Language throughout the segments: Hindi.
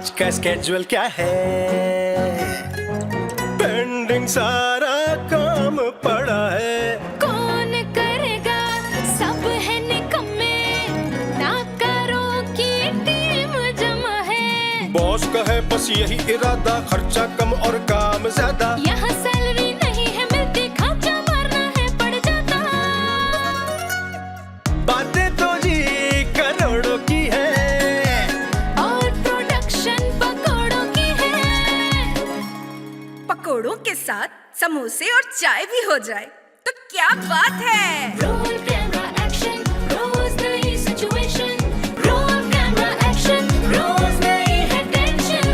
आज का स्केड्यूल क्या है, पेंडिंग सारा काम पड़ा है। कौन करेगा, सब है निकम्मे, नाकारों की टीम जमा है। बॉस का है बस यही इरादा, खर्चा कम और काम ज्यादा। यहाँ सैलरी नहीं है मिलती, खर्चा मारना है पड़ जाता। बातें तो जी करोड़ों की है, और प्रोडक्शन पकौड़ों की है। पकोड़ों के साथ समोसे और चाय भी हो जाए तो क्या बात है। रोल कैमरा एक्शन, रोज नई सिचुएशन। रोल कैमरा एक्शन, रोज नई है टेंशन।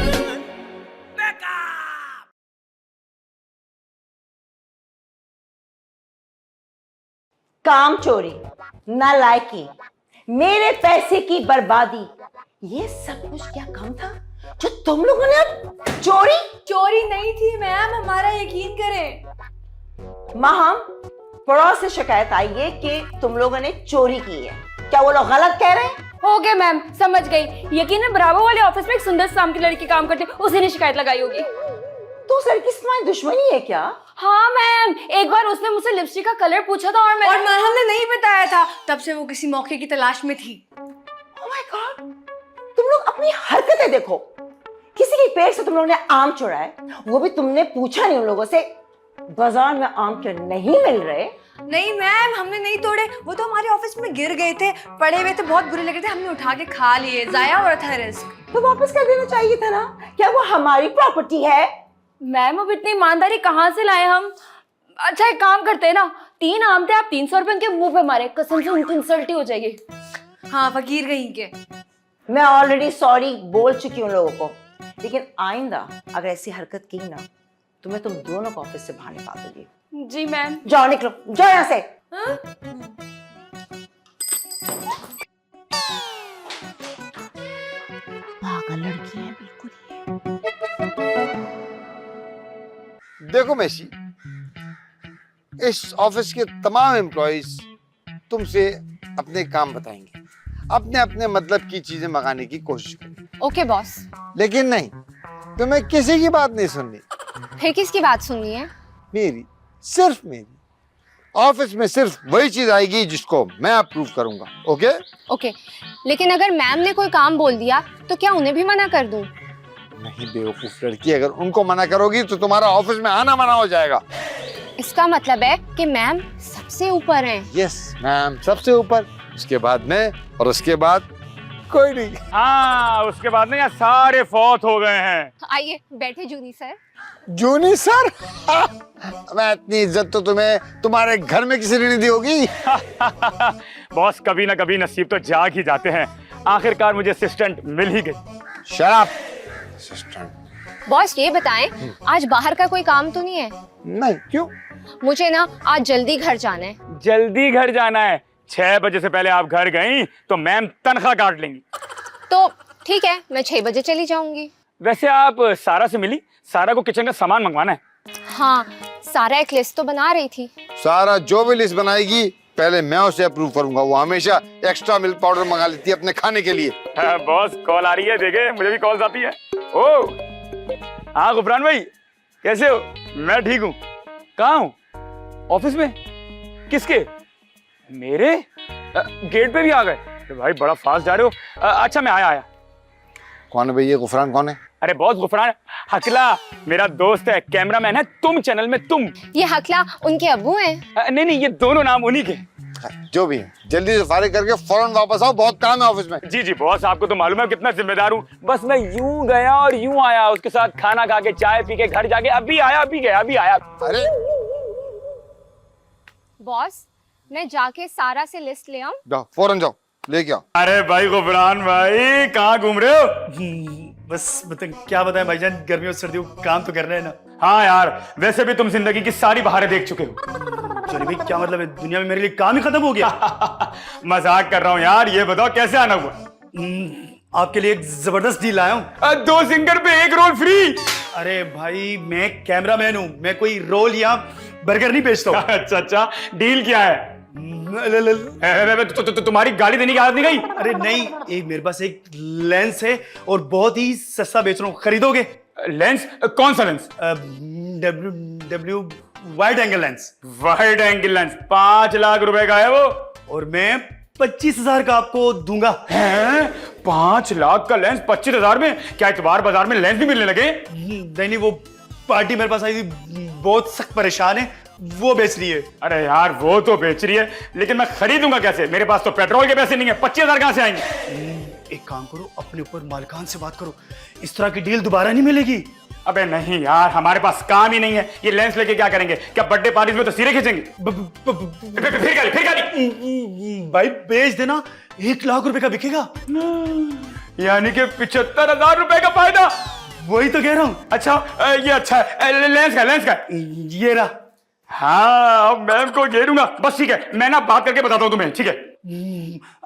काम चोरी, नालायकी, मेरे पैसे की बर्बादी, ये सब कुछ क्या काम था जो तुम लोगों ने चोरी नहीं थी मैम, हमारा यकीन करें। माहम, पड़ोस से शिकायत आई है कि तुम लोगों ने चोरी की है। क्या वो लोग गलत कह रहे हैं? हो गया मैम, समझ गई। यकीनन ब्रावो वाले ऑफिस में एक सुंदर नाम की लड़की काम करती, उसी ने शिकायत लगाई होगी। तो उस लड़की से तुम्हारी दुश्मनी है क्या? हाँ मैम, एक बार उसने मुझसे लिपस्टिक का कलर पूछा था और हमने नहीं बताया था, तब से वो किसी मौके की तलाश में थी। Oh my God! तुम लोग अपनी हरकतें देखो। किसी के पेड़ से तुम लोगों ने आम चुरा है, वो भी तुमने पूछा नहीं उन लोगों से। बाजार में आम क्यों नहीं मिल रहे? नहीं मैम, हमने नहीं तोड़े, वो तो हमारे ऑफिस में गिर गए थे, पड़े हुए थे, बहुत बुरे लगे थे, हमने उठा के खा लिए, जाया हो रहा था रिस्क। तो वापस कर देना चाहिए था ना। क्या वो हमारी प्रॉपर्टी है? मैम अब इतनी ईमानदारी कहाँ से लाए हम? अच्छा एक काम करते हैं ना, 3 आम थे, आप 300 रुपए उनके मुंह पे मारे, कसम से उनकी इंसल्ट ही हो जाएगी। हाँ फकीर कहीं के। मैं ऑलरेडी सॉरी बोल चुकी हूँ लोगों को, लेकिन आइंदा अगर ऐसी हरकत की ना तो मैं तुम दोनों को ऑफिस से बाहर निकाल दूंगी। जी मैम। जाओ निकलो, जाओ यहाँ से। पागल लड़की है बिल्कुल ये। देखो मैसी, इस ऑफिस के तमाम एम्प्लॉइज तुमसे अपने काम बताएंगे, अपने अपने मतलब की चीजें मंगाने की कोशिश करेंगे। Okay boss. लेकिन नहीं, तुम्हें किसी की बात नहीं सुननी। फिर किसकी बात सुननी है? मेरी, सिर्फ मेरी। ऑफिस में सिर्फ वही चीज आएगी जिसको मैं अप्रूव करूंगा। ओके? ओके, लेकिन अगर मैम ने कोई काम बोल दिया तो क्या उन्हें भी मना कर दूं? नहीं बेवकूफ लड़की, अगर उनको मना करोगी तो तुम्हारा ऑफिस में आना मना हो जाएगा। इसका मतलब है कि मैम सबसे ऊपर हैं। यस मैम, सबसे ऊपर, उसके बाद मैं, और उसके बाद कोई नहीं। हाँ, उसके बाद ना यहाँ सारे फौत हो गए हैं। आइए बैठे जूनी सर। जूनी सर? मैं इतनी इज्जत तो तुम्हें तुम्हारे घर में किसी ने नहीं दी होगी। बॉस कभी ना कभी नसीब तो जाग ही जाते हैं, आखिरकार मुझे असिस्टेंट मिल ही गई। शराब असिस्टेंट। बॉस ये बताएं, आज बाहर का कोई काम तो नहीं है? नहीं, क्यों? मुझे ना आज जल्दी घर जाना है। जल्दी घर जाना है? 6 बजे से पहले आप घर गई तो मैम तनख्वाह काट लेंगी। तो ठीक है, मैं 6 बजे चली जाऊंगी। वैसे आप सारा से मिली? सारा को किचन का सामान मंगवाना है। हाँ, सारा एक लिस्ट तो बना रही थी। सारा जो भी लिस्ट बनाएगी पहले मैं उसे अप्रूव करूंगा। वो हमेशा एक्स्ट्रा मिल्क पाउडर मंगा लेती है अपने खाने के लिए। हाँ, बॉस कॉल आ रही है, देखे मुझे भी कॉल्स आती है। ओ हाँ गुफरान भाई, कैसे हो? मैं ठीक हूँ। कहाँ हूँ? ऑफिस में? किसके? मेरे? गेट पे भी आ गए भाई, बड़ा फास्ट जा रहे हो। अच्छा मैं आया। कौन है भैया? गुफरान कौन है? अरे बॉस, गुफरान हकला मेरा दोस्त है, कैमरामैन है तुम चैनल में। तुम ये हकला उनके अब्बू हैं? नहीं, ये दोनों नाम उन्हीं के। जो भी है, जल्दी से फारिग करके फौरन वापस आओ, बहुत काम है ऑफिस में। जी बॉस, आपको तो मालूम है कितना जिम्मेदार हूँ। बस मैं यूं गया और यूं आया, उसके साथ खाना खा के चाय पी के घर जाके अभी आया, अभी गया, अभी आया। अरे बॉस, मैं जाके सारा से लिस्ट ले आऊं? जाओ, फौरन जाओ, लेके आओ। अरे भाई गुफरान भाई, कहाँ घूम रहे हो? बस क्या बताएं भाईजान, गर्मियों सर्दियों काम तो कर रहे हैं ना। हाँ यार, वैसे भी तुम जिंदगी की सारी बहारें देख चुके हो। चलिए भाई, क्या मतलब है, दुनिया में मेरे लिए काम ही खत्म हो गया? मजाक कर रहा हूँ यार, ये बताओ कैसे आना हुआ? आपके लिए एक जबरदस्त डील लाया हूँ। 2 सिंगर पे 1 रोल फ्री। अरे भाई, मैं कैमरामैन हूँ, मैं कोई रोल या बर्गर नहीं बेचता हूँ। अच्छा, डील क्या है? तुम्हारी गाली देने की आदत नहीं गई? अरे नहीं, एक मेरे पास एक लेंस है और बहुत ही सस्ता बेच रहा हूँ, खरीदोगे? लेंस? कौन सा lens? W wide angle lens. Wide angle lens 5 lakh रुपए का है वो, और मैं 25,000 का आपको दूंगा। हैं? 5 लाख का लेंस 25,000 में? क्या इतवार बाजार में लेंस भी मिलने लगे? नहीं, वो पार्टी मेरे पास आई थी, बहुत सख्त परेशान है, वो बेच रही है। अरे यार वो तो बेच रही है, लेकिन मैं खरीदूंगा कैसे? मेरे पास तो पेट्रोल के पैसे नहीं है, 25,000 कहां से आएंगे? एक काम करो, अपने ऊपर मालिकान से बात करो, इस तरह की डील दोबारा नहीं मिलेगी। अबे नहीं यार, हमारे पास काम ही नहीं है, ये लेंस लेके क्या करेंगे? क्या बर्थडे पार्टीज में तस्वीरें खींचेंगे? फिर गाली। भाई बेच देना, 1 लाख रुपए का बिकेगा। यानी कि 75,000 रुपए का फायदा। वही तो कह रहा हूँ। अच्छा ये अच्छा है। लेंस का ये रहा। हाँ, अब मैम को घेरूंगा। बस ठीक है, मैं ना बात करके बताता हूँ तुम्हें, ठीक है?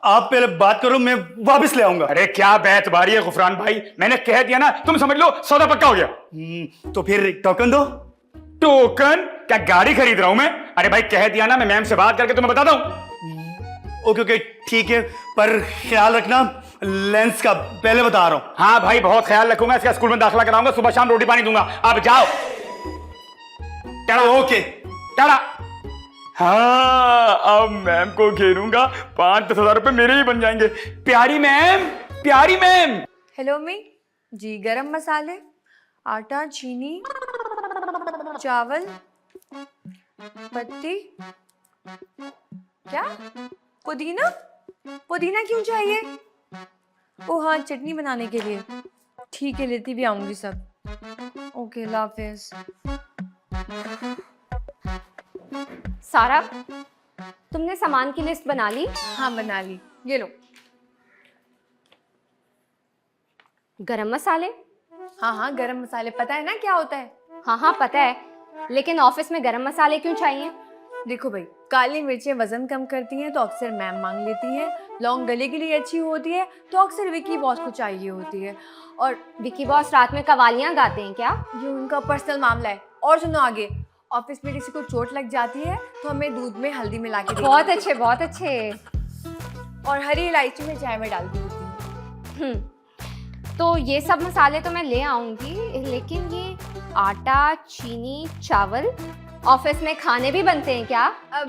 आप पहले बात करो, मैं वापस ले आऊंगा। अरे क्या बैतबारी है गुफरान भाई, मैंने कह दिया ना, तुम समझ लो सौदा पक्का हो गया। तो फिर टोकन दो। टोकन? क्या गाड़ी खरीद रहा हूं मैं? अरे भाई कह दिया ना, मैं मैम से बात करके तुम्हें बताता हूं। ओके ठीक है, पर ख्याल रखना लेंस का, पहले बता रहा हूं। हाँ भाई बहुत ख्याल रखूंगा, इसका स्कूल में दाखिला कराऊंगा, सुबह शाम रोटी पानी दूंगा। अब जाओ। Okay ta-da. हाँ, अब मैम को घेरूंगा, 5-10 हजार रुपए मेरे ही बन जाएंगे। प्यारी मैम, प्यारी मैम। हेलो मी जी, गरम मसाले, आटा, चीनी, चावल, पत्ती, क्या पुदीना? पुदीना क्यों चाहिए? ओ हाँ, चटनी बनाने के लिए। ठीक है, लेती भी आऊंगी सब। ओके, अल्लाह हाफिज। सारा, तुमने सामान की लिस्ट बना ली? हाँ बना ली, ये लो। गरम मसाले? हाँ, गरम मसाले पता है ना क्या होता है? हाँ पता है, लेकिन ऑफिस में गरम मसाले क्यों चाहिए? देखो भाई, काली मिर्चें वजन कम करती हैं तो अक्सर मैम मांग लेती हैं। लौंग गले के लिए अच्छी होती है तो अक्सर विकी बॉस को चाहिए होती है। और विकी बॉस रात में कवालियां गाते हैं क्या? ये उनका पर्सनल मामला है। और सुनो आगे, ऑफिस में किसी को चोट लग जाती है तो हमें दूध में हल्दी मिला के देती बहुत है। अच्छे, बहुत अच्छे। और हरी इलायची में चाय में डालती होती है। तो ये सब मसाले तो मैं ले आऊंगी, लेकिन ये आटा, चीनी, चावल ऑफिस में खाने भी बनते हैं क्या? अब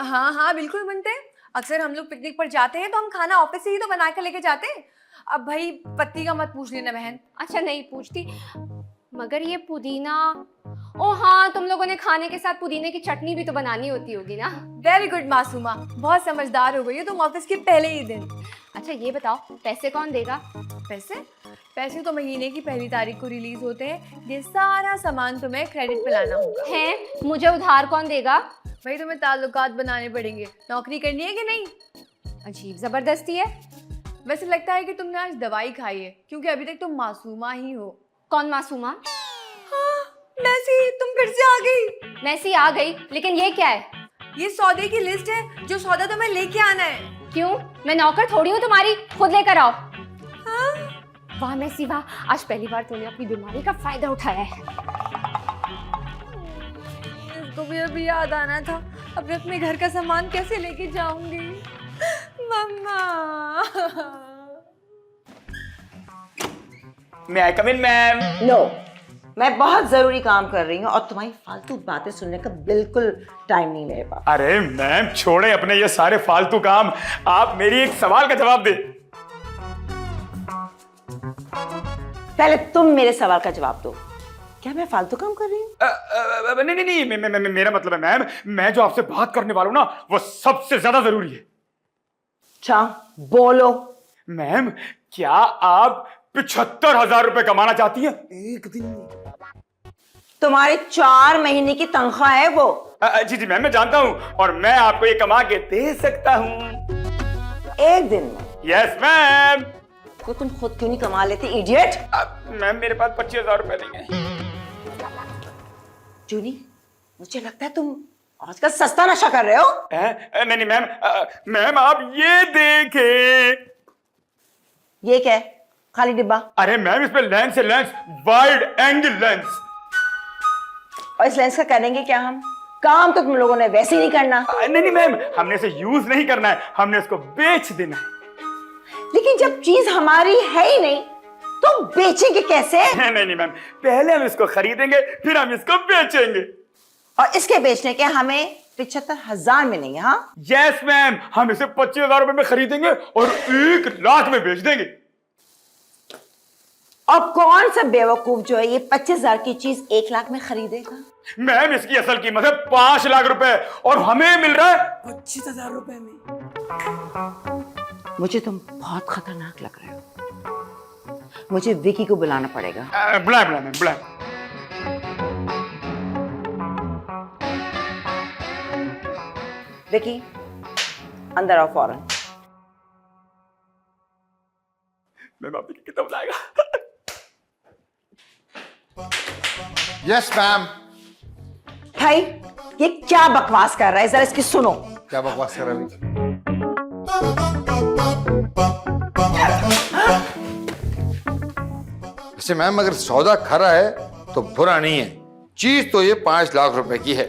हाँ बिल्कुल बनते हैं। अक्सर हम लोग पिकनिक पर जाते हैं तो हम खाना ऑफिस से ही तो बना कर लेके जाते हैं। अब भाई पत्ती का मत पूछ लेना बहन। अच्छा नहीं पूछती, मगर ये पुदीना, ओ हाँ, तुम लोगों ने खाने के साथ पुदीने की चटनी भी तो बनानी होती होगी ना? वेरी गुड मासूमा, बहुत समझदार हो गई हो तुम ऑफिस के पहले ही दिन। अच्छा ये बताओ, पैसे कौन देगा? पैसे तो महीने की पहली तारीख को रिलीज होते हैं। ये सारा सामान तुम्हें क्रेडिट पे लाना होगा। हैं, मुझे उधार कौन देगा? भाई तुम्हें ताल्लुकात बनाने पड़ेंगे। नौकरी करनी है कि नहीं? अजीब जबरदस्ती है। वैसे लगता है कि तुमने आज दवाई खाई है, क्योंकि अभी तक तुम मासूमा ही हो। कौन मासूमा? हाँ, मैसी, तुम फिर से आ गई। मैसी आ गई, लेकिन ये क्या है? ये सौदे की लिस्ट है, जो सौदा तुम्हें लेके आना है। क्यों? मैं नौकर थोड़ी हूँ तुम्हारी, खुद लेकर आओ। हाँ? वाह मैसी वाह, आज पहली बार तूने अपनी बीमारी का फायदा उठाया है। इसको भी अभी याद आना था। अभी अपने घर का सामान कैसे लेके जाऊंगी? मम्मा। मैं आई कम इन मैम? नो, मैं बहुत जरूरी काम कर रही हूँ और तुम्हारी फालतू बातें सुनने का बिल्कुल टाइम नहीं मेरे पास। अरे मैम छोड़े अपने ये सारे फालतू काम, आप मेरी एक सवाल का जवाब दे। पहले तुम मेरे सवाल का जवाब दो, क्या मैं फालतू काम कर रही हूँ? नहीं, मेरा मतलब है मैम, मैं जो आपसे बात करने वाला हूँ ना, वो सबसे ज्यादा जरूरी है। अच्छा बोलो। मैम, क्या आप 75,000 रुपए कमाना चाहती हैं एक दिन में? तुम्हारे 4 महीने की तनख्वाह है वो। जी मैम, मैं जानता हूँ, और मैं आपको ये कमा के दे सकता हूँ एक दिन में। Yes ma'am. तो तुम खुद क्यों नहीं कमा लेते इडियट? मैम मेरे पास 25,000 रुपए नहीं है। जूनी, मुझे लगता है तुम आजकल सस्ता नशा कर रहे हो। नहीं मैम, मैम आप ये देखें। ये क्या है? खाली डिब्बा। अरे मैम इस पे लेंस है, लेंस, वाइड एंगल लेंस। और इस लेंस का करेंगे क्या हम? काम तो तुम लोगों ने वैसे ही नहीं करना। नहीं नहीं मैम, हमने इसे यूज नहीं करना है, हमने इसको बेच देना है। लेकिन जब चीज हमारी है ही नहीं तो बेचेंगे कैसे? नहीं नहीं मैम, पहले हम इसको खरीदेंगे फिर हम इसको बेचेंगे। और इसके बेचने के हमें 75,000 मिलेंगे। हाँ यस मैम, हम इसे 25,000 रुपए में खरीदेंगे और 1 लाख में बेच देंगे। और कौन सा बेवकूफ जो है ये 25,000 की चीज 1 लाख में खरीदेगा? मैम इसकी असल कीमत है 5 लाख रुपए और हमें मिल रहा है 25,000 रुपए में। मुझे तुम बहुत खतरनाक लग रहे हो। मुझे विकी को बुलाना पड़ेगा। बुलाए बुलाए मैम, बुलाए। विकी अंदर आओ फौरन। मैम आपने कितना बुलाएगा? Yes ma'am. भाई ये क्या बकवास कर रहा है, जरा इसकी सुनो। क्या बकवास कर रहा है? वैसे मैम अगर सौदा खरा है तो बुरा नहीं है, चीज तो ये 5 लाख रुपए की है।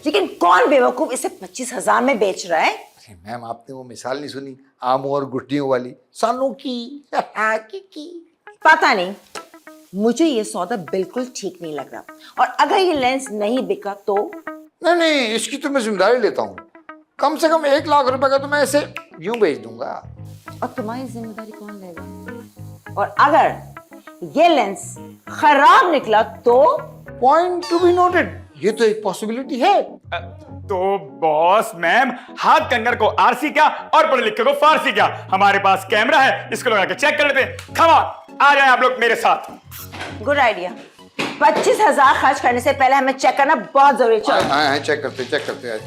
लेकिन कौन बेवकूफ इसे 25,000 में बेच रहा है? अरे मैम आपने वो मिसाल नहीं सुनी आमों और गुठलियों वाली, सालों की पता नहीं, मुझे ये सौदा बिल्कुल ठीक नहीं लग रहा। और अगर ये लेंस नहीं बिका तो? नहीं नहीं, इसकी तो मैं जिम्मेदारी लेता हूँ। कम से कम 1 लाख रुपए का तो मैं ऐसे यूं बेच दूंगा। और तुम्हारी जिम्मेदारी कौन लेगा? और अगर ये लेंस खराब निकला तो? पॉइंट टू बी नोटेड, ये तो एक पॉसिबिलिटी है। तो बॉस मैम, हाथ कंगर को आरसी क्या और पढ़े लिखे को फारसी क्या, हमारे पास कैमरा है, इसको लगा के चेक कर लेते हैं। कम ऑन, आ जाए आप लोग मेरे साथ। Good idea. 25,000 खर्च करने से पहले हमें चेक करना बहुत जरूरी है। चलो हाँ चेक करते हैं।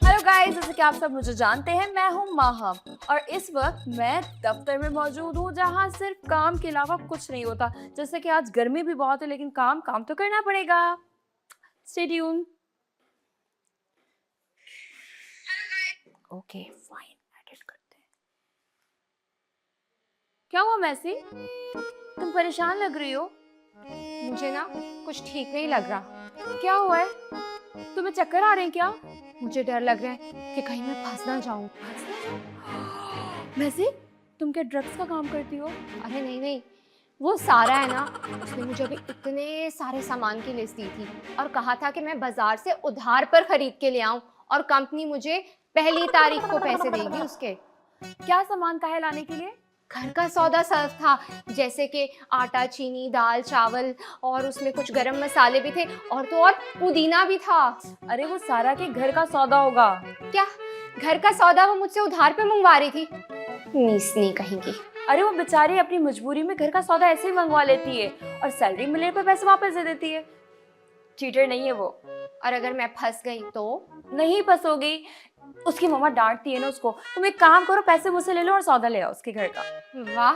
हेलो गाइस, जैसे कि आप सब मुझे जानते हैं, मैं हूं माहम और इस वक्त मैं दफ्तर में मौजूद हूं जहां सिर्फ काम के अलावा कुछ नहीं होता। जैसे कि आज गर्मी भी बहुत है लेकिन काम तो करना पड़ेगा। Stay tune. Okay fine, edit करते हैं। क्या हुआ मैसी, तुम परेशान लग रही हो? मुझे ना कुछ ठीक नहीं लग रहा। क्या हुआ है? तुम्हें चक्कर आ रहे हैं क्या? मुझे डर लग रहा है कि कहीं मैं फंस ना जाऊं। मैसी, तुम क्या ड्रग्स का काम करती हो? अरे नहीं नहीं, वो सारा है ना, उसने मुझे अभी इतने सारे सामान की लिस्ट दी थी और कहा था कि मैं बाजार से उधार पर खरीद के ले आऊं और कंपनी मुझे 1 तारीख को पैसे देगी उसके। क्या सामान का है लाने के लिए? घर का सौदा सर्फ था, जैसे कि आटा, चीनी, दाल, चावल और उसमें कुछ गरम मसाले भी थे और तो और पुदीना भी था। अरे वो सारा के घर का सौदा होगा। क्या घर का सौदा वो मुझसे उधार पे मंगवा रही थी? नीसनी कहीं की। अरे वो बेचारी अपनी मजबूरी में घर का सौदा ऐसे ही मंगवा लेती है और सैलरी मिलने पर पैसे वापस दे देती है। चीटर नहीं है वो। और अगर मैं फंस गई तो? नहीं फंसोगी, उसकी मम्मा डांटती है ना उसको। तुम एक काम करो, पैसे मुझसे ले लो और सौदा ले आओ उसके घर का। वाह,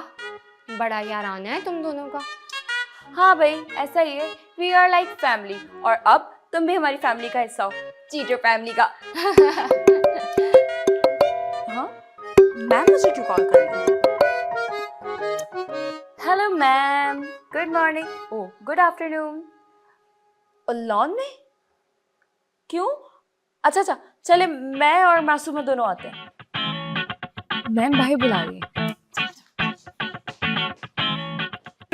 बड़ा याराना है तुम दोनों का। हाँ भाई, ऐसा ही है, वी आर लाइक फैमिली। और अब तुम भी हमारी फैमिली का हिस्सा हो, चीटर फैमिली का। हाँ मैम मुझे क्यों कॉल कर रही है? Hello ma'am, good morning. Oh good afternoon. Lawn में? क्यों? अच्छा, चले मैं और मासूमा दोनों आते हैं। मैम भाई बुला रही है।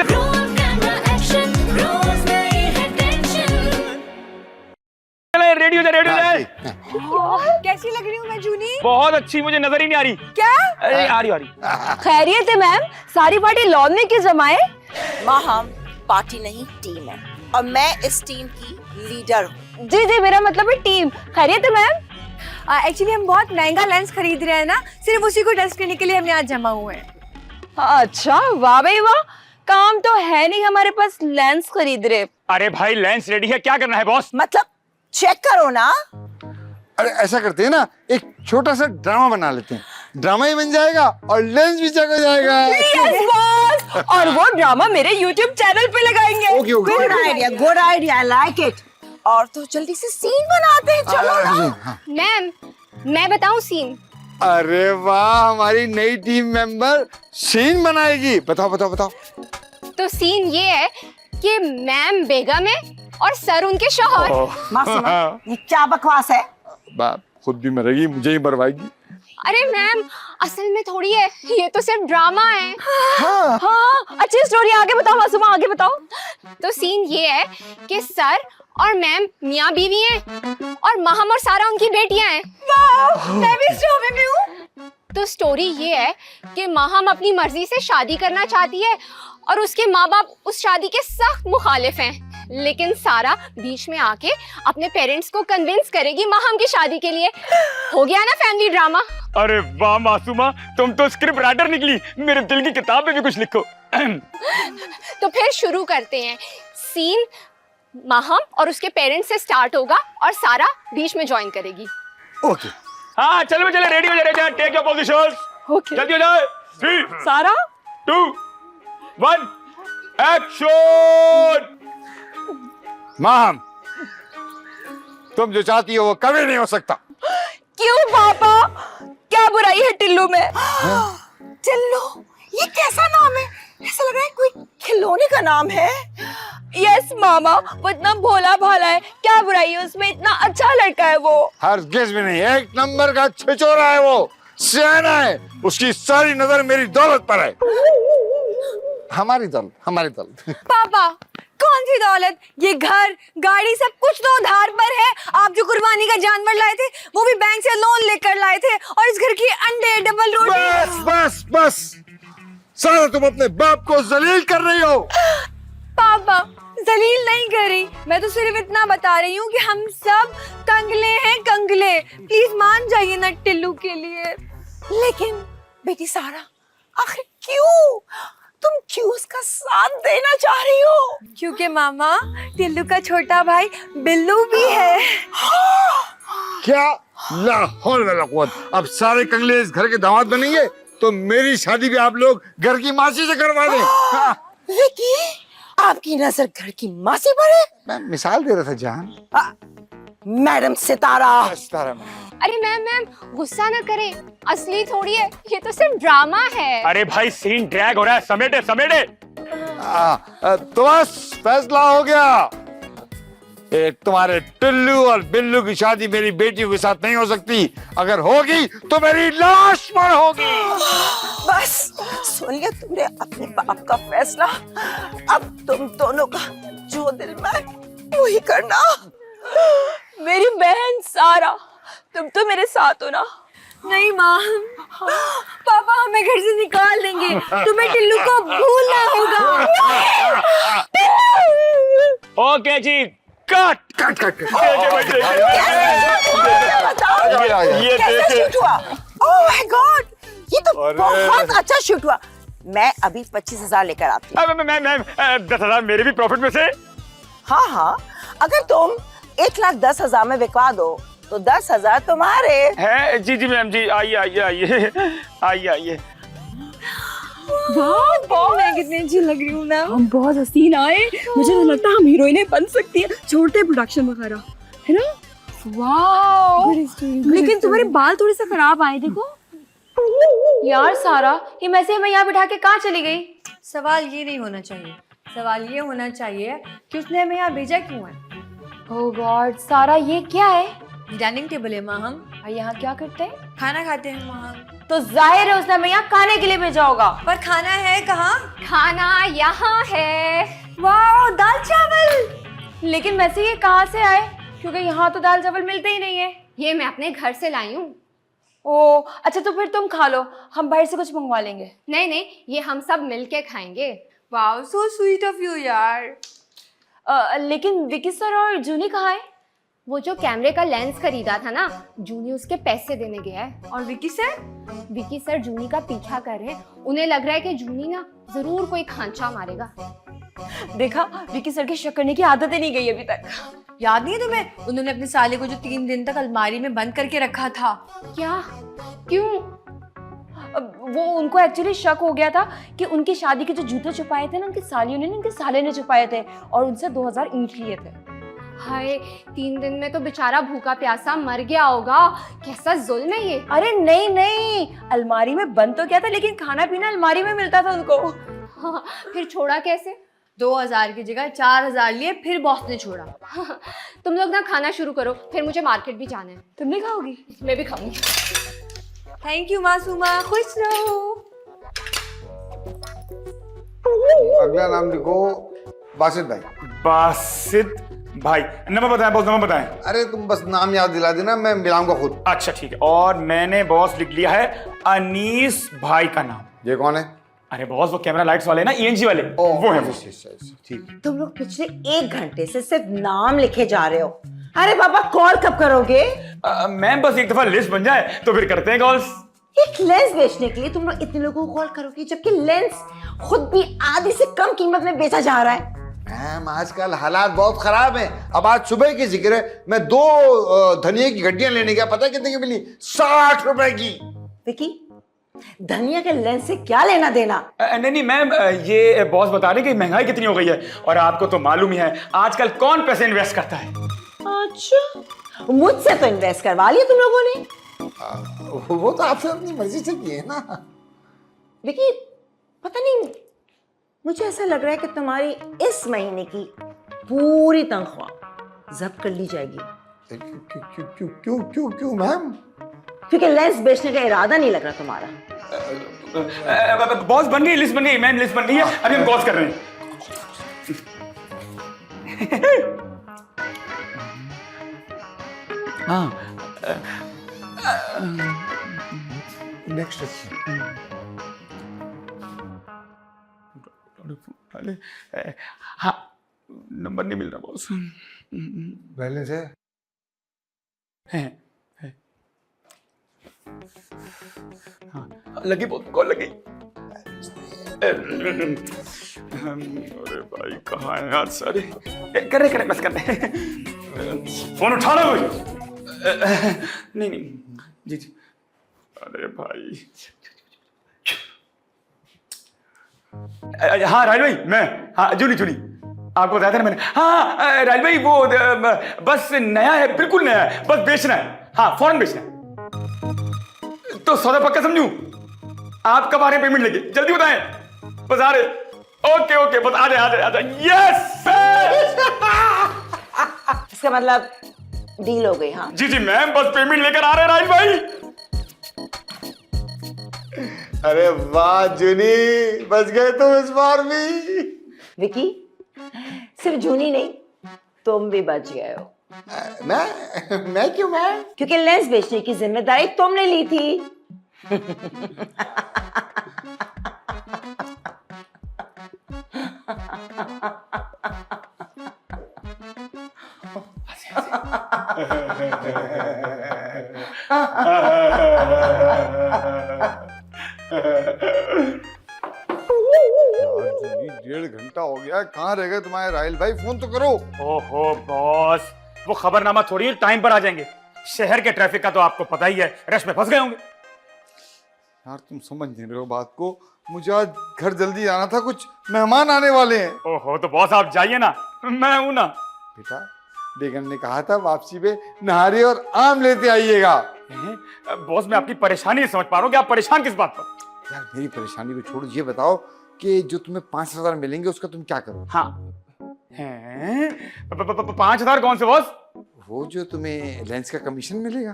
Roll camera action, Rosemary है tension. रेडी हो जा, रेडी हो जाए। कैसी लग रही हूँ मैं जूनी? बहुत अच्छी, मुझे नजर ही नहीं आ रही। क्या? अरे आ रही। खैरियत है मैम, सारी पार्टी लॉन में क्यों जमाए? माहम पार्टी नहीं टीम है और मैं इस टीम की लीडर हूँ। जी, मेरा मतलब है टीम। खैरियत है मैम? एक्चुअली हम बहुत महंगा लेंस खरीद रहे हैं ना, सिर्फ उसी को टेस्ट करने के लिए हम यहाँ जमा हुए हैं। अच्छा, वाह भाई वाह, काम तो है नहीं हमारे पास, लेंस खरीद रहे। अरे भाई लेंस रेडी है, क्या करना है बॉस? मतलब चेक करो ना। अरे ऐसा करते हैं ना, एक छोटा सा ड्रामा बना लेते हैं, ड्रामा ही बन जाएगा और लेंस भी चेक हो जाएगा। यस बॉस, और वो ड्रामा मेरे YouTube चैनल पे लगाएंगे। Okay good idea, I like it. और तो जल्दी से सीन बनाते हैं, चलो ना। मैम, मैं बताऊं सीन? अरे वाह, हमारी नई टीम मेंबर सीन बनाएगी। बताओ। तो सीन ये है कि मैम बेगम है और सर उनके शौहर। मासूमा, ये क्या बकवास है? बाप खुद भी मरेगी, मुझे ही मरवाएगी। अरे मैम, असल में थोड़ी है, ये तो सिर्फ ड्रामा है। हाँ, अच्छी स्टोरी, आगे बताओ मासूमा, आगे बताओ। तो सीन ये है कि सर और मैम मियाँ बीवी हैं और महम और सारा उनकी बेटियां हैं। मैं भी इस ड्रामे में हूँ। तो स्टोरी ये है कि महम अपनी मर्जी से शादी करना चाहती है और उसके माँ बाप उस शादी के सख्त मुखालिफ हैं, लेकिन सारा बीच में आके अपने पेरेंट्स को कन्विंस करेगी महम की शादी के लिए। हो गया ना फैमिली ड्रामा। अरे वाह मासूमा, तुम तो स्क्रिप्ट राइटर निकली, मेरे दिल की किताब में भी कुछ लिखो। तो फिर शुरू करते हैं। सीन महम और उसके पेरेंट्स से स्टार्ट होगा और सारा बीच में ज्वाइन करेगी। ओके। हाँ चलो चले, रेडी हो जाए, टेक योर पोजीशंस। ओके। जल्दी हो जाए। 3 सारा 2 1 एक्शन। माम, तुम जो चाहती हो वो कभी नहीं हो सकता। क्यों पापा, क्या बुराई है टिल्लू में? टिल्लू, ये कैसा नाम है? ऐसा लग रहा है कोई खिलौने का नाम है। यस मामा, वो इतना भोला भाला है, क्या बुराई है उसमें, इतना अच्छा लड़का है वो। हरगिज़ भी नहीं, एक नंबर का छिचोरा है वो, सियाना है, उसकी सारी नजर मेरी दौलत पर है। हमारी दौलत। पापा, कौन सी दौलत? ये घर, गाड़ी, सब कुछ तो उधार पर है। आप जो कुर्बानी का जानवर लाए थे वो भी बैंक से लोन लेकर लाए थे, और इस घर की अंडे, डबल रोटी। बस बस बस, सारा तुम अपने बाप को जलील कर रही हो। पापा, जलील नहीं कर रही, मैं तो सिर्फ इतना बता रही हूँ कि हम सब कंगले हैं, कंगले। प्लीज मान जाइए ना टिल्लू के लिए। लेकिन बेटी सारा, आखिर क्यों? तुम क्यों उसका साथ देना चाह रही हो? क्योंकि मामा, टिल्लू का छोटा भाई बिल्लू भी है। क्या? ला हौल वला कुव्वत। अब सारे कंगले इस घर के दामाद बनेंगे तो मेरी शादी भी आप लोग घर की मासी से करवा दें। हाँ। विकी, आपकी नजर घर की मासी पर है? मैं मिसाल दे रहा था जान। मैडम सितारा। अरे मैम गुस्सा ना करें, असली थोड़ी है, ये तो सिर्फ ड्रामा है। अरे भाई सीन ड्रैग हो रहा है, समेटे। तो बस फैसला हो गया। एक तुम्हारे टिल्लू और बिल्लू की शादी मेरी बेटियों के साथ नहीं हो सकती, अगर होगी तो मेरी लाश पर होगी। बस सुन लिया तुमने अपने बाप का फैसला। अब तुम दोनों का जो दिल में वही करना। मेरी बहन सारा, तुम तो मेरे साथ हो ना? नहीं माँ, पापा हमें घर से निकाल देंगे, तुम्हें टिल्लू को भूलना होगा। ओके जी, कट। ये कैसा शूट हुआ? ओह माय गॉड, ये तो बहुत अच्छा शूट हुआ। मैं अभी 25,000 लेकर आती हूँ। मैम 10,000 मेरे भी प्रॉफिट में से। हाँ, अगर तुम 1,10,000 में बिकवा दो तो 10,000 तुम्हारे है। जी मैम जी, आइए। मैं कितनी अच्छी लग रही हूँ ना। हम बहुत हसीन आए, मुझे तो लगता है हम हीरोइनें बन सकती हैं, छोटे प्रोडक्शन वगैरह, है ना? वाओ, लेकिन तुम्हारे बाल थोड़े से खराब आए, देखो। यार सारा, ये मैसे मैं यहाँ बिठा के कहाँ चली गई? सवाल ये नहीं होना चाहिए, सवाल ये होना चाहिए कि उसने हमें यहाँ भेजा क्यों है। ओह गॉड, सारा ये क्या है? डाइनिंग टेबल है माँ, हम यहाँ क्या करते हैं? खाना खाते हैं माँ। तो जाहिर है उसने हमें यहाँ खाने के लिए भेजा होगा। पर खाना है कहाँ? खाना यहाँ है। वाह, दाल चावल। लेकिन वैसे ये कहाँ से आए? क्योंकि यहाँ तो दाल चावल मिलते ही नहीं है। ये मैं अपने घर से लाई हूँ। ओह अच्छा, तो फिर तुम खा लो, हम बाहर से कुछ मंगवा लेंगे। नहीं, ये हम सब मिलके खाएंगे। वाह, सो स्वीट ऑफ यू यार। लेकिन विकी सर और जूनी कहाँ है? वो जो कैमरे का लेंस खरीदा था ना, जूनी उसके पैसे देने गया है। और विकी सर जूनी का पीछा कर रहे हैं। उन्हें लग रहा है कि जूनी ना जरूर कोई खांचा मारेगा। देखा, विकी सर की शक करने की आदत ही नहीं गई अभी तक। याद नहीं है तुम्हें, उन्होंने अपने साले को जो 3 दिन तक अलमारी में बंद करके रखा था। क्या? क्यों? वो उनको एक्चुअली शक हो गया था कि उनकी शादी के जो जूते छुपाए थे ना, उनकी सालियों ने, उनके साले ने छुपाए थे और उनसे 2000 ईंट लिए थे। हाय, 3 दिन में तो बेचारा भूखा प्यासा मर गया होगा। कैसा जुल्म है ये। अरे नहीं, अलमारी में बंद तो क्या था, लेकिन खाना पीना अलमारी में मिलता था उनको। हाँ, फिर छोड़ा कैसे? 2000 की जगह 4000 लिए, फिर बॉस ने छोड़ा। तुम लोग ना खाना शुरू करो, फिर मुझे मार्केट भी जाना है। तुम नहीं खाओगी? मैं भी खाऊंगी। थैंक यू मासूमा, खुश रहो। अगला नाम लिखो बासित भाई। बासित भाई, नंबर बताएं बॉस, नंबर बताएं। अरे तुम बस नाम याद दिला देना, मैं मिलाऊंगा खुद। अच्छा ठीक है, और मैंने बॉस लिख लिया है अनीस भाई का नाम। ये कौन है? अरे बॉस वो कैमरा लाइट्स वाले ना, ईएनजी वाले, वो है वो। ठीक। तुम लोग पिछले 1 घंटे से सिर्फ नाम लिखे जा रहे हो। अरे बाबा, कॉल कब करोगे? मैम बस एक दफा लिस्ट बन जाए तो फिर करते हैं कॉल्स। एक लेंस बेचने के लिए तुम लोग इतने लोगों को कॉल करोगे, जबकि लेंस खुद भी आधी से कम कीमत में बेचा जा रहा है। मैम आजकल हालात बहुत खराब हैं। अब आज सुबह की जिक्र है, मैं 2 धनिया की गड्डियां लेने गया, पता है कितने की मिली? 60 रुपए की। विकी, धनिया के लेंस से क्या लेना देना? नहीं मैम, ये बॉस बता रहे कि महंगाई कितनी हो गई है, और आपको तो मालूम ही है आजकल कौन पैसे इन्वेस्ट करता है। अच्छा, मुझसे तो इन्वेस्ट करवा लिया तुम लोगों ने। वो तो आपसे अपनी मर्जी से किए ना। विकी, पता नहीं, मुझे ऐसा लग रहा है कि तुम्हारी इस महीने की पूरी तनख्वाह जब्त कर ली जाएगी। क्यों मैम? क्योंकि लेंस बेचने का इरादा नहीं लग रहा तुम्हारा। बॉस बन गई, लिस्ट बन गई मैम, लिस्ट बन गई है, अभी हम कॉल्स कर रहे हैं। हाँ नेक्स्ट। हाँ, नंबर नहीं मिल रहा बॉस। बैलेंस है? है। हाँ, लगी बहुत, कॉल लगी। अरे भाई कहाँ है यार सारे? करे बस कर रहे। फोन उठाना कोई? नहीं जी। अरे भाई, हाँ राज भाई, मैं, हाँ चुनी आपको बताया था ना मैंने। हाँ राज भाई, वो बस नया है, बिल्कुल नया है, बस बेचना है। हाँ फौरन बेचना है। तो सौदा पक्का समझूं? आप कब आ रहे हैं पेमेंट लेके? जल्दी बताएं, बस आ रहे। ओके बस आ जाए। यस इसका मतलब डील हो गई। हाँ जी मैम, बस पेमेंट लेकर आ रहे हैं राज भाई। अरे वाह जूनी, बच गए तुम इस बार भी। विकी, सिर्फ जूनी नहीं, तुम भी बच गए हो। मैं क्यों? मैं क्योंकि लेंस बेचने की जिम्मेदारी तुमने ली थी। डेढ़ घंटा हो गया, कहाँ रह गए तुम्हारे राहिल भाई? फोन तो करो। ओहो बॉस, वो खबरनामा थोड़ी टाइम पर आ जाएंगे। शहर के ट्रैफिक का तो आपको पता ही है, रश में फंस गए होंगे। यार तुम समझ नहीं रहे हो बात को, मुझे आज घर जल्दी आना था, कुछ मेहमान आने वाले हैं। ओहो तो बॉस आप जाइए ना, मैं हूं ना। बेटा, बेगम ने कहा था वापसी पे नहारी और आम लेते आइएगा। बॉस मैं आपकी परेशानी नहीं समझ पा रहा हूँ कि आप परेशान किस बात पर? यार मेरी परेशानी को छोड़ो, ये बताओ कि जो तुम्हें 5000 मिलेंगे उसका तुम क्या करो? हाँ हैं? 5000 कौन से बॉस? वो जो तुम्हें लेंस का कमीशन मिलेगा।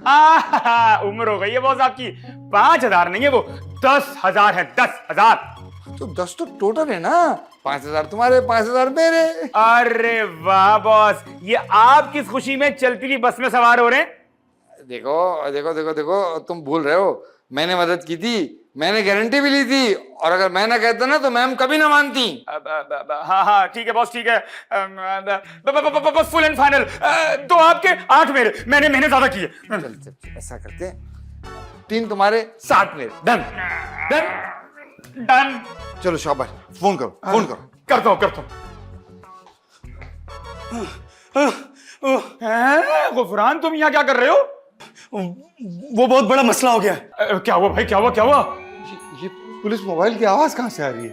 उम्र हो गई है बॉस आपकी, 5000 नहीं है वो, 10,000 है, 10,000। तो 10 तो टोटल है ना, 5000 तुम्हारे, 5000 मेरे। अरे वाह बॉस, ये आप किस खुशी में चलती हुई बस में सवार हो रहे हैं? देखो, तुम भूल रहे हो, मैंने मदद की थी, मैंने गारंटी भी ली थी, और अगर मैं ना कहता ना तो मैम कभी ना मानती। हाँ ठीक है बॉस, ठीक है, बस फुल एंड फाइनल। तो आपके 8 मेरे, मैंने महीने ज्यादा किए। चल ऐसा करते हैं, 3 तुम्हारे 7 मेरे, डन। चलो शाबाश, फोन करो। करता हूँ। गुफरान तुम यहाँ क्या कर रहे हो? वो बहुत बड़ा मसला हो गया है। क्या हुआ भाई, क्या हुआ? ये पुलिस मोबाइल की आवाज कहाँ से आ रही है?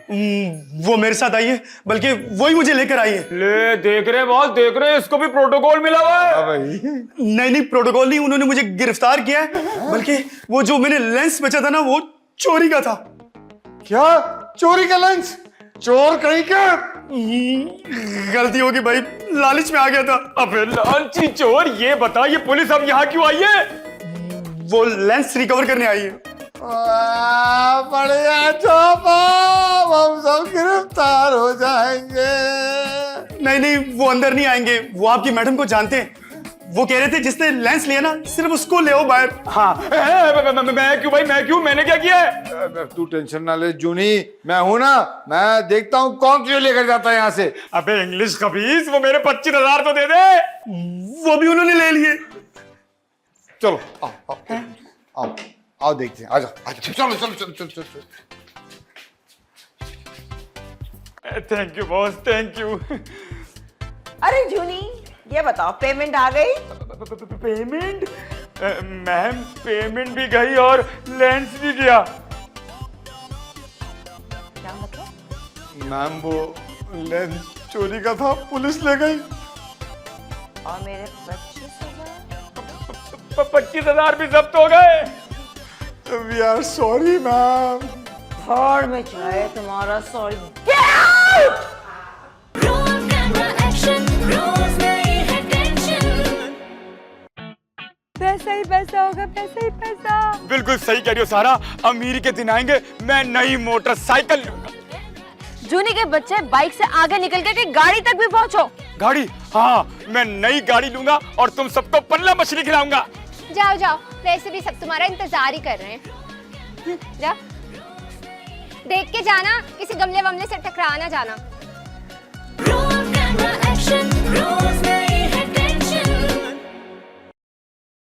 वो मेरे साथ आई है, बल्कि वही मुझे लेकर आई है। ले देख रहे बॉस, देख रहे, इसको भी प्रोटोकॉल मिला हुआ है। भाई नहीं प्रोटोकॉल नहीं, उन्होंने मुझे गिरफ्तार किया है, बल्कि वो जो मैंने लेंस बेचा था ना, वो चोरी का था। क्या? चोरी का लेंस? चोर कहीं का। गलती होगी भाई, लालच में आ गया था। अबे लालची चोर, ये बता ये पुलिस अब यहाँ क्यों आई है? वो लेंस रिकवर करने आई है। बढ़िया जॉब, हम सब गिरफ्तार हो जाएंगे। नहीं नहीं, वो अंदर नहीं आएंगे, वो आपकी मैडम को जानते हैं। वो कह रहे थे जिसने लेंस लिया ना, सिर्फ उसको ले आओ बाहर। हाँ मैं क्यों भाई, मैं क्यों, मैंने क्या किया है? तू टेंशन ना ले जूनी, मैं हूं ना, मैं देखता हूँ कौन क्यों लेकर जाता है यहाँ से। अबे इंग्लिश खबीस, वो मेरे 25,000 तो दे दे। वो भी उन्होंने ले लिए। चलो आओ आओ आओ आओ देखते हैं, आजा आजा, चलो चलो चलो चलो चलो। Thank you boss, thank you. अरे जूनी, ये बताओ पेमेंट आ गई? पेमेंट? मैम पेमेंट भी गई और लेंस भी गया। क्या मतलब? मैम वो लेंस चोरी का था, पुलिस ले गई। और मेरे 25,000? 25,000 भी जब्त हो गए। We are sorry ma'am. भाड़ में जाए तुम्हारा सॉरी। Roll camera action, रोज नई है टेंशन। पैसा ही पैसा होगा, पैसा ही पैसा। बिल्कुल सही कह रही हो सारा, अमीर के दिन आएंगे, मैं नई मोटरसाइकिल लूंगा। जूनी के बच्चे बाइक से आगे निकल के गाड़ी तक भी पहुंचो। गाड़ी? हाँ, मैं नई गाड़ी लूंगा और तुम सबको पल्ला मछली खिलाऊंगा। जाओ जाओ, वैसे भी सब तुम्हारा इंतजार ही कर रहे हैं। जा, देख के जाना, किसी गमले वमले से टकरा ना जाना। Roll camera action, रोज नई